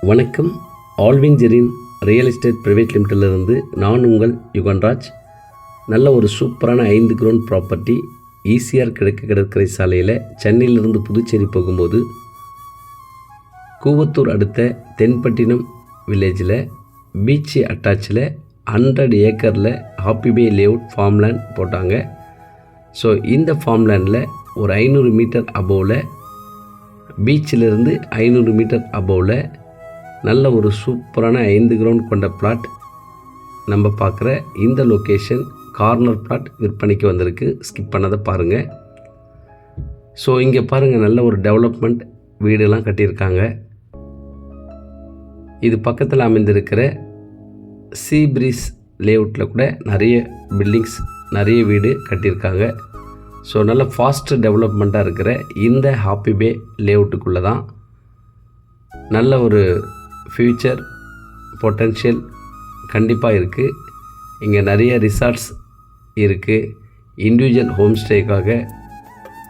வணக்கம். ஆல்விஞ்சரின் real estate private லிமிட்டிலிருந்து நான் உங்கள் யுகன்ராஜ். நல்ல ஒரு சூப்பரான 5 கிரவுண்ட் ப்ராப்பர்ட்டி ஈசிஆர் கிழக்கு கடற்கரை சாலையில் சென்னையிலிருந்து புதுச்சேரி போகும்போது கூவத்தூர் அடுத்த தென்பட்டினம் வில்லேஜில் பீச்சு அட்டாச்சில் 100 ஏக்கரில் ஹாப்பி பே லேஅவுட் ஃபார்ம்லேண்ட் போட்டாங்க. ஸோ இந்த ஃபார்ம்லேண்டில் ஒரு 500 மீட்டர் அபோவில் பீச்சிலிருந்து 500 மீட்டர் அபோவில் நல்ல ஒரு சூப்பரான 5 கிரவுண்ட் கொண்ட பிளாட் நம்ம பார்க்குற இந்த லொக்கேஷன் கார்னர் பிளாட் விற்பனைக்கு வந்திருக்கு. ஸ்கிப் பண்ணதை பாருங்கள். ஸோ இங்கே பாருங்கள், நல்ல ஒரு டெவலப்மெண்ட் வீடெல்லாம் கட்டியிருக்காங்க. இது பக்கத்தில் அமைந்திருக்கிற சீ பிரீஸ் லேஅவுட்டில் கூட நிறைய பில்டிங்ஸ், நிறைய வீடு கட்டியிருக்காங்க. ஸோ நல்ல ஃபாஸ்ட் டெவலப்மெண்ட்டாக இருக்கிற இந்த ஹாப்பி பே லேஅவுட்டுக்குள்ளே தான் நல்ல ஒரு ஃப்யூச்சர் பொட்டென்ஷியல் கண்டிப்பாக இருக்குது. இங்கே நிறைய ரிசார்ட்ஸ் இருக்குது. இண்டிவிஜுவல் ஹோம் ஸ்டேக்காக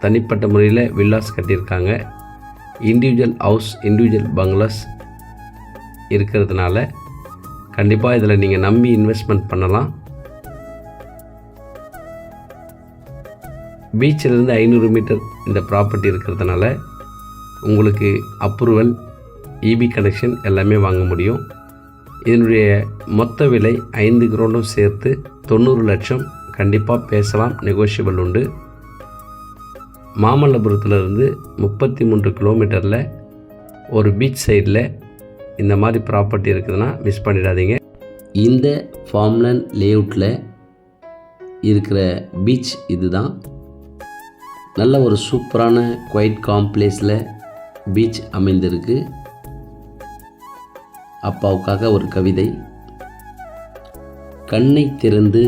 தனிப்பட்ட முறையில் வில்லாஸ் கட்டியிருக்காங்க. இண்டிவிஜுவல் ஹவுஸ், இண்டிவிஜுவல் பங்களாஸ் இருக்கிறதுனால கண்டிப்பாக இதில் நீங்கள் நம்பி இன்வெஸ்ட்மெண்ட் பண்ணலாம். பீச்சிலிருந்து 500 மீட்டர் இந்த ப்ராப்பர்ட்டி இருக்கிறதுனால உங்களுக்கு அப்ரூவல், இபி கனெக்ஷன் எல்லாமே வாங்க முடியும். இதனுடைய மொத்த விலை 5 கிரவுண்டும் சேர்த்து 90 லட்சம். கண்டிப்பாக பேசலாம், நெகோஷியபிள் உண்டு. மாமல்லபுரத்துலேருந்து 33 கிலோமீட்டரில் ஒரு பீச் சைடில் இந்த மாதிரி ப்ராப்பர்ட்டி இருக்குதுன்னா மிஸ் பண்ணிடாதீங்க. இந்த ஃபார்ம்லேண்ட் லேஅவுட்டில் இருக்கிற பீச் இதுதான். நல்ல ஒரு சூப்பரான குவைட் காம்ப்ளேஸில் பீச் அமைந்திருக்கு. அப்பாவுக்காக ஒரு கவிதை. கண்ணை திறந்து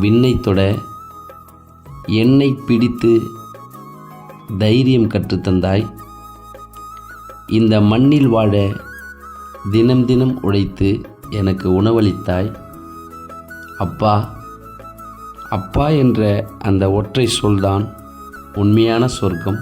விண்ணை தொட என்னை பிடித்து தைரியம் கற்றுத்தந்தாய். இந்த மண்ணில் வாழ தினம் தினம் உழைத்து எனக்கு உணவளித்தாய். அப்பா அப்பா என்ற அந்த ஒற்றை சொல்தான் உண்மையான சொர்க்கம்.